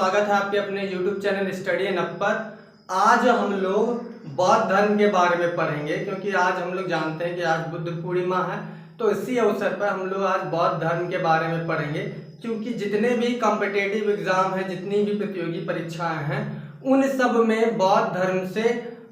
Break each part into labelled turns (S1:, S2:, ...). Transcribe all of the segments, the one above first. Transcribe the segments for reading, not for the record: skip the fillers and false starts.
S1: स्वागत है आपके अपने YouTube channel study and up पर। आज हम लोग बौद्ध धर्म के बारे में पढ़ेंगे, क्योंकि आज हम लोग जानते हैं कि आज बुद्ध पूर्णिमा है। तो इसी अवसर पर हम लोग आज बौद्ध धर्म के बारे में पढ़ेंगे, क्योंकि जितने भी कॉम्पिटिटिव एग्जाम हैं, जितनी भी प्रतियोगी परीक्षाएं हैं, उन सब में बौद्ध धर्म से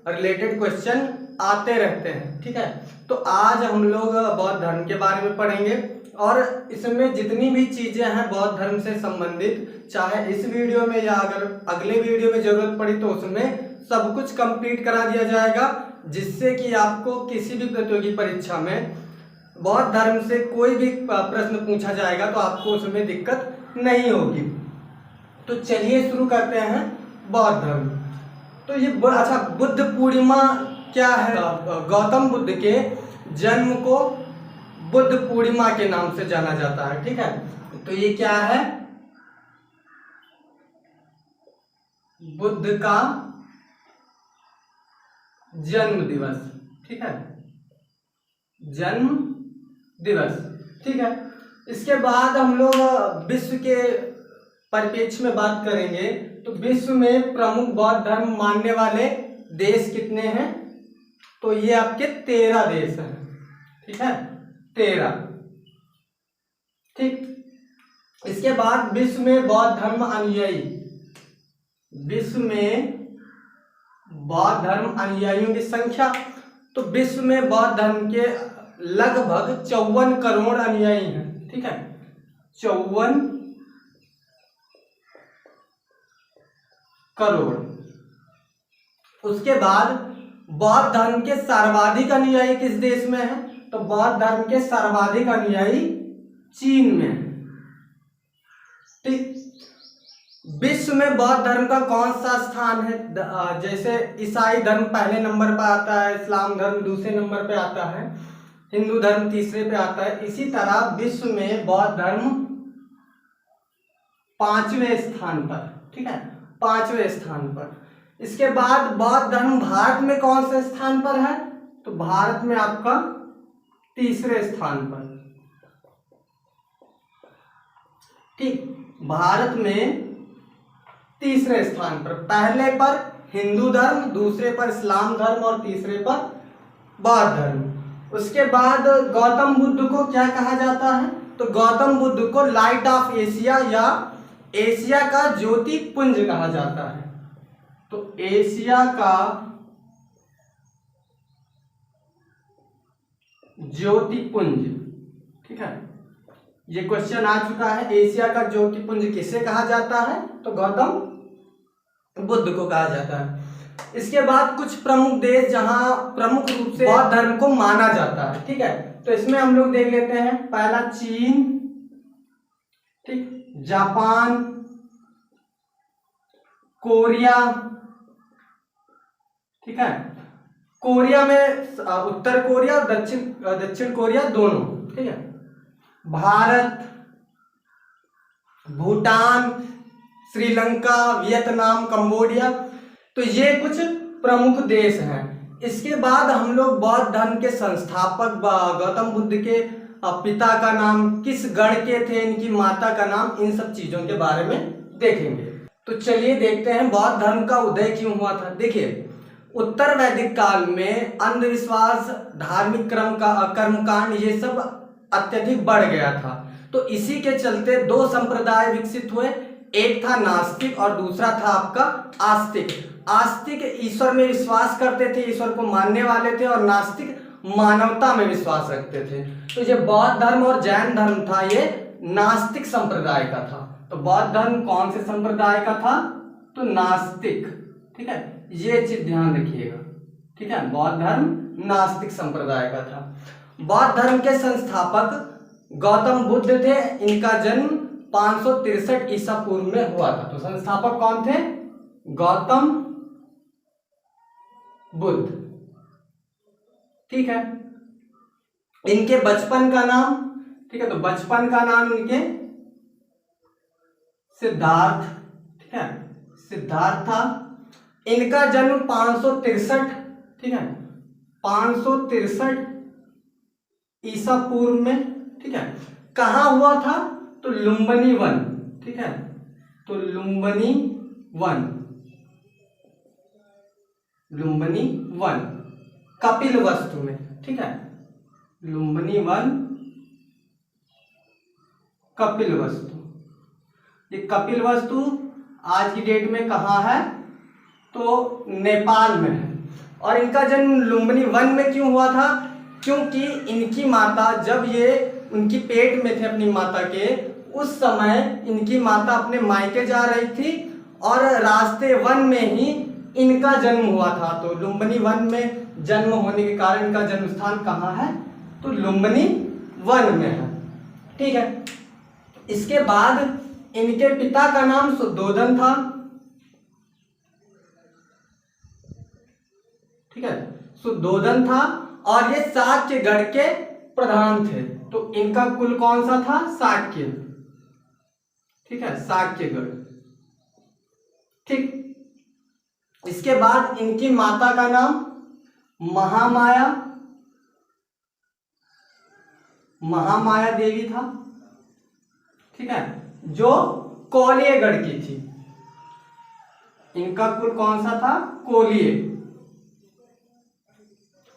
S1: रिलेटेड क्वेश्चन आते रहते हैं। ठीक है, तो आज हम लोग बौद्ध धर्म के बारे में पढ़ेंगे और इसमें जितनी भी चीजें हैं बौद्ध धर्म से संबंधित, चाहे इस वीडियो में या अगर अगले वीडियो में जरूरत पड़ी तो उसमें सब कुछ कंप्लीट करा दिया जाएगा, जिससे कि आपको किसी भी प्रतियोगी परीक्षा में बौद्ध धर्म से कोई भी प्रश्न पूछा जाएगा तो आपको उसमें दिक्कत नहीं होगी। तो चलिए शुरू करते हैं बौद्ध धर्म। तो ये अच्छा, बुद्ध पूर्णिमा क्या है? गौतम बुद्ध के जन्म को बुद्ध पूर्णिमा के नाम से जाना जाता है। ठीक है, तो ये क्या है? बुद्ध का जन्म दिवस। ठीक है, जन्म दिवस। ठीक है, इसके बाद हम लोग विश्व के परिप्रेक्ष्य में बात करेंगे। तो विश्व में प्रमुख बौद्ध धर्म मानने वाले देश कितने हैं? तो ये आपके 13 देश हैं। ठीक है, 13। ठीक, इसके बाद विश्व में बौद्ध धर्म अनुयायी, विश्व में बौद्ध धर्म अनुयायियों की संख्या, तो विश्व में बौद्ध धर्म के लगभग 54 करोड़ अनुयायी हैं। ठीक है, 54 करोड़। उसके बाद बौद्ध धर्म के सर्वाधिक अनुयायी किस देश में है? तो बौद्ध धर्म के सर्वाधिक अनुयायी चीन में है। ठीक, विश्व में बौद्ध धर्म का कौन सा स्थान है? जैसे ईसाई धर्म पहले नंबर पर आता है, इस्लाम धर्म दूसरे नंबर पे आता है, हिंदू धर्म तीसरे पे आता है। इसी तरह विश्व में बौद्ध धर्म 5वें स्थान पर। ठीक है, 5वें स्थान पर। इसके बाद बौद्ध धर्म भारत में कौन से स्थान पर है? तो भारत में आपका 3रे स्थान पर। ठीक, भारत में 3रे स्थान पर। पहले पर हिंदू धर्म, दूसरे पर इस्लाम धर्म और तीसरे पर बौद्ध धर्म। उसके बाद गौतम बुद्ध को क्या कहा जाता है? तो गौतम बुद्ध को लाइट ऑफ एशिया या एशिया का ज्योति पुंज कहा जाता है। तो एशिया का ज्योतिपुंज। ठीक है, ये क्वेश्चन आ चुका है। एशिया का ज्योतिपुंज किसे कहा जाता है? तो गौतम बुद्ध को कहा जाता है। इसके बाद कुछ प्रमुख देश जहां प्रमुख रूप से बौद्ध धर्म को माना जाता है। ठीक है, तो इसमें हम लोग देख लेते हैं। पहला चीन, ठीक, जापान, कोरिया। ठीक है, कोरिया में उत्तर कोरिया और दक्षिण कोरिया दोनों। ठीक है, भारत, भूटान, श्रीलंका, वियतनाम, कंबोडिया। तो ये कुछ प्रमुख देश हैं। इसके बाद हम लोग बौद्ध धर्म के संस्थापक गौतम बुद्ध के पिता का नाम, किस गण के थे, इनकी माता का नाम, इन सब चीजों के बारे में देखेंगे। तो चलिए देखते हैं बौद्ध धर्म का उदय क्यों हुआ था। देखिए, उत्तर वैदिक काल में अंधविश्वास, धार्मिक कर्मकांड ये सब अत्यधिक बढ़ गया था। तो इसी के चलते 2 संप्रदाय विकसित हुए। एक था नास्तिक और दूसरा था आपका आस्तिक। आस्तिक ईश्वर में विश्वास करते थे, ईश्वर को मानने वाले थे, और नास्तिक मानवता में विश्वास रखते थे। तो ये बौद्ध धर्म और जैन धर्म था, ये नास्तिक संप्रदाय का था। तो बौद्ध धर्म कौन से संप्रदाय का था? तो नास्तिक। ठीक है, ये चीज ध्यान रखिएगा। ठीक है, बौद्ध धर्म नास्तिक संप्रदाय का था। बौद्ध धर्म के संस्थापक गौतम बुद्ध थे। इनका जन्म 563 ईसा पूर्व में हुआ था। तो संस्थापक कौन थे? गौतम बुद्ध। ठीक है, इनके बचपन का नाम, ठीक है, तो बचपन का नाम इनके सिद्धार्थ। ठीक है, सिद्धार्थ था। इनका जन्म 563, ठीक है, 563 ईसा पूर्व में। ठीक है, कहां हुआ था? तो लुम्बिनी वन। ठीक है, तो लुम्बिनी वन, लुम्बिनी वन कपिलवस्तु में, ठीक है, लुम्बिनी वन कपिलवस्तु। ये कपिलवस्तु आज की डेट में कहाँ है? तो नेपाल में है। और इनका जन्म लुम्बिनी वन में क्यों हुआ था? क्योंकि इनकी माता, जब ये उनकी पेट में थे अपनी माता के, उस समय इनकी माता अपने मायके जा रही थी और रास्ते वन में ही इनका जन्म हुआ था। तो लुम्बिनी वन में जन्म होने के कारण इनका जन्म स्थान कहाँ है? तो लुम्बिनी वन में है, ठीक है। इसके बाद इनके पिता का नाम शुद्धोधन था, ठीक है, शुद्धोधन था। और ये शाक्यगढ़ के प्रधान थे। तो इनका कुल कौन सा था? शाक्य, ठीक है, शाक्यगढ़, ठीक। इसके बाद इनकी माता का नाम महामाया, महामाया देवी था, ठीक है, जो कोलियगढ़ की थी। इनका कुल कौन सा था?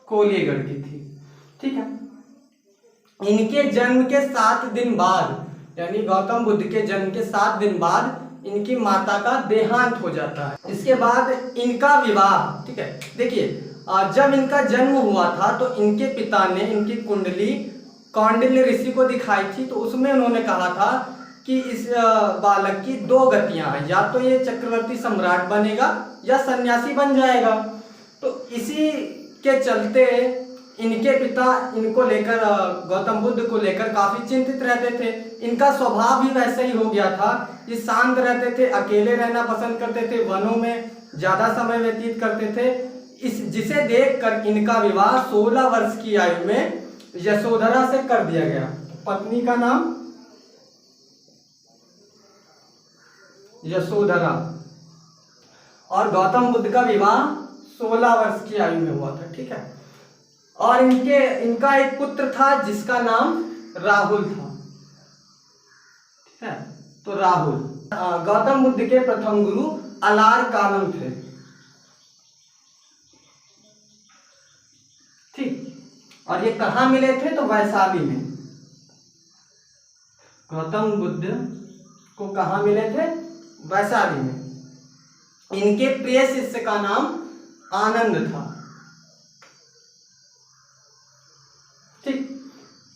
S1: कोलियगढ़ की थी, ठीक है। इनके जन्म के 7 दिन बाद, यानी गौतम बुद्ध के जन्म के 7 दिन बाद इनकी माता का देहांत हो जाता है। इसके बाद इनका विवाह, ठीक है। देखिए, जब इनका जन्म हुआ था तो इनके पिता ने इनकी कुंडली कौंडिन्य ऋषि को दिखाई थी। तो उसमें उन्होंने कहा था कि इस बालक की 2 गतियां हैं, या तो ये चक्रवर्ती सम्राट बनेगा या सन्यासी बन जाएगा। तो इसी के चलते इनके पिता इनको लेकर, गौतम बुद्ध को लेकर काफी चिंतित रहते थे। इनका स्वभाव भी वैसा ही हो गया था, ये शांत रहते थे, अकेले रहना पसंद करते थे, वनों में ज्यादा समय व्यतीत करते थे। जिसे देखकर इनका विवाह 16 वर्ष की आयु में यशोधरा से कर दिया गया। पत्नी का नाम यशोधरा, और गौतम बुद्ध का विवाह 16 वर्ष की आयु में हुआ था, ठीक है। और इनका एक पुत्र था जिसका नाम राहुल था, ठीक है। तो राहुल गौतम बुद्ध के प्रथम गुरु अलार कानन थे, ठीक। और ये कहाँ मिले थे? तो वैशाली में। गौतम बुद्ध को कहाँ मिले थे? वैशाली में। इनके प्रिय शिष्य का नाम आनंद था, ठीक।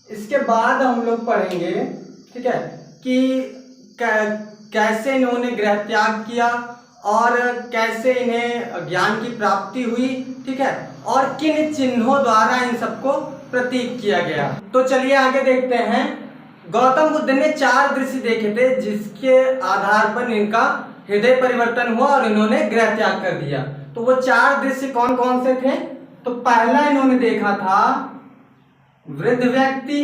S1: इसके बाद हम लोग पढ़ेंगे, ठीक है, कि कैसे इन्होंने गृह त्याग किया और कैसे इन्हें ज्ञान की प्राप्ति हुई, ठीक है, और किन चिन्हों द्वारा इन सबको प्रतीक किया गया। तो चलिए आगे देखते हैं। गौतम बुद्ध ने 4 दृश्य देखे थे जिसके आधार पर इनका हृदय परिवर्तन हुआ और इन्होंने गृह त्याग कर दिया। तो वो 4 दृश्य कौन कौन से थे? तो पहला इन्होंने देखा था वृद्ध व्यक्ति,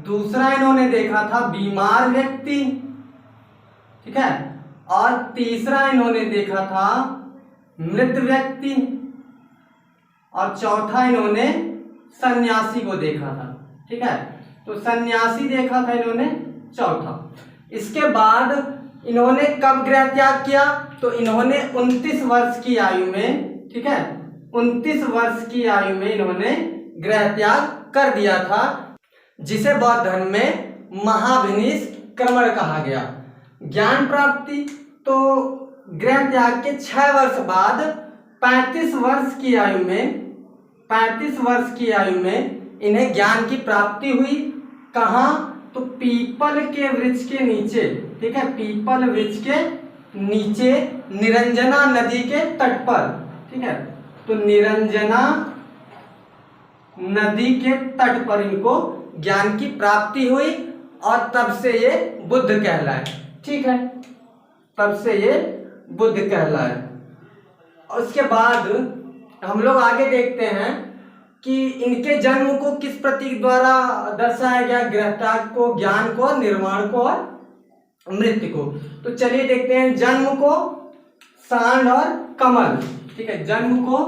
S1: दूसरा इन्होंने देखा था बीमार व्यक्ति, ठीक है, और तीसरा इन्होंने देखा था मृत व्यक्ति, और चौथा इन्होंने सन्यासी को देखा था, ठीक है। तो सन्यासी देखा था इन्होंने चौथा। इसके बाद इन्होंने कब गृह त्याग किया? तो इन्होंने 29 वर्ष की आयु में, ठीक है, 29 वर्ष की आयु में इन्होंने गृह त्याग कर दिया था, जिसे बौद्ध धर्म में महाभिनिष्क्रमण कहा गया। ज्ञान प्राप्ति, तो गृह त्याग के 6 वर्ष बाद 35 वर्ष की आयु में, 35 वर्ष की आयु में इन्हें ज्ञान की प्राप्ति हुई। कहाँ? तो पीपल के वृक्ष के नीचे, ठीक है, पीपल वृक्ष के नीचे निरंजना नदी के तट पर, ठीक है। तो निरंजना नदी के तट पर इनको ज्ञान की प्राप्ति हुई और तब से ये बुद्ध कहलाए, ठीक है, तब से ये बुद्ध कहलाए। और उसके बाद हम लोग आगे देखते हैं कि इनके जन्म को किस प्रतीक द्वारा दर्शाया गया, गृह त्याग को, ज्ञान को, निर्वाण को और मृत्यु को। तो चलिए देखते हैं। जन्म को सांड और कमल, ठीक है, जन्म को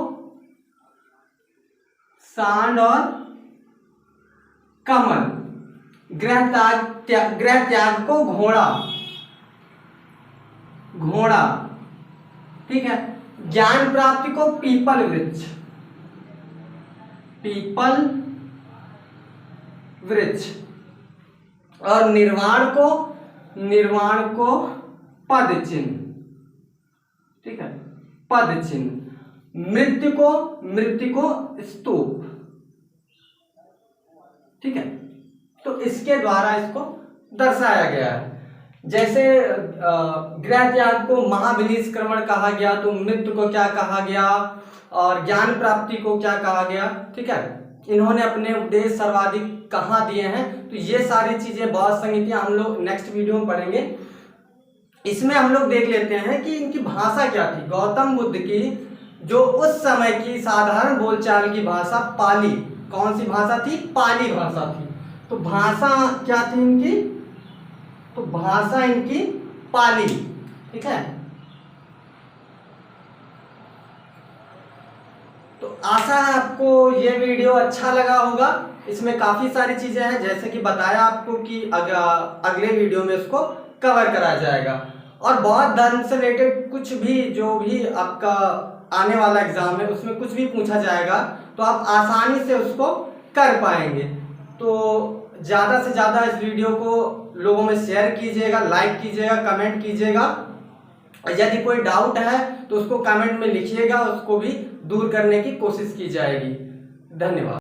S1: सांड और कमल, गृह त्याग को घोड़ा, घोड़ा, ठीक है। ज्ञान प्राप्ति को पीपल वृक्ष, पीपल वृक्ष। और निर्वाण को पद चिन्ह, ठीक है, पद चिन्ह। मृत्यु को स्तूप, ठीक है। तो इसके द्वारा इसको दर्शाया गया है। जैसे गृह त्याग को महाविनिष्क्रमण कहा गया, तो मृत्यु को क्या कहा गया और ज्ञान प्राप्ति को क्या कहा गया, ठीक है। इन्होंने अपने उपदेश सर्वाधिक कहाँ दिए हैं, तो ये सारी चीजें बहुत संगतियां हम लोग नेक्स्ट वीडियो में पढ़ेंगे। इसमें हम लोग देख लेते हैं कि इनकी भाषा क्या थी। गौतम बुद्ध की जो उस समय की साधारण बोलचाल की भाषा पाली, कौन सी भाषा थी, पाली भाषा थी। तो भाषा क्या थी इनकी, तो भाषा इनकी पाली, ठीक है। तो आशा है आपको ये वीडियो अच्छा लगा होगा। इसमें काफी सारी चीजें हैं, जैसे कि बताया आपको कि अगले वीडियो में इसको कवर कराया जाएगा। और बौद्ध धर्म से रिलेटेड कुछ भी जो भी आपका आने वाला एग्जाम है उसमें कुछ भी पूछा जाएगा तो आप आसानी से उसको कर पाएंगे। तो ज़्यादा से ज़्यादा इस वीडियो को लोगों में शेयर कीजिएगा, लाइक कीजिएगा, कमेंट कीजिएगा। यदि कोई डाउट है तो उसको कमेंट में लिखिएगा, उसको भी दूर करने की कोशिश की जाएगी। धन्यवाद।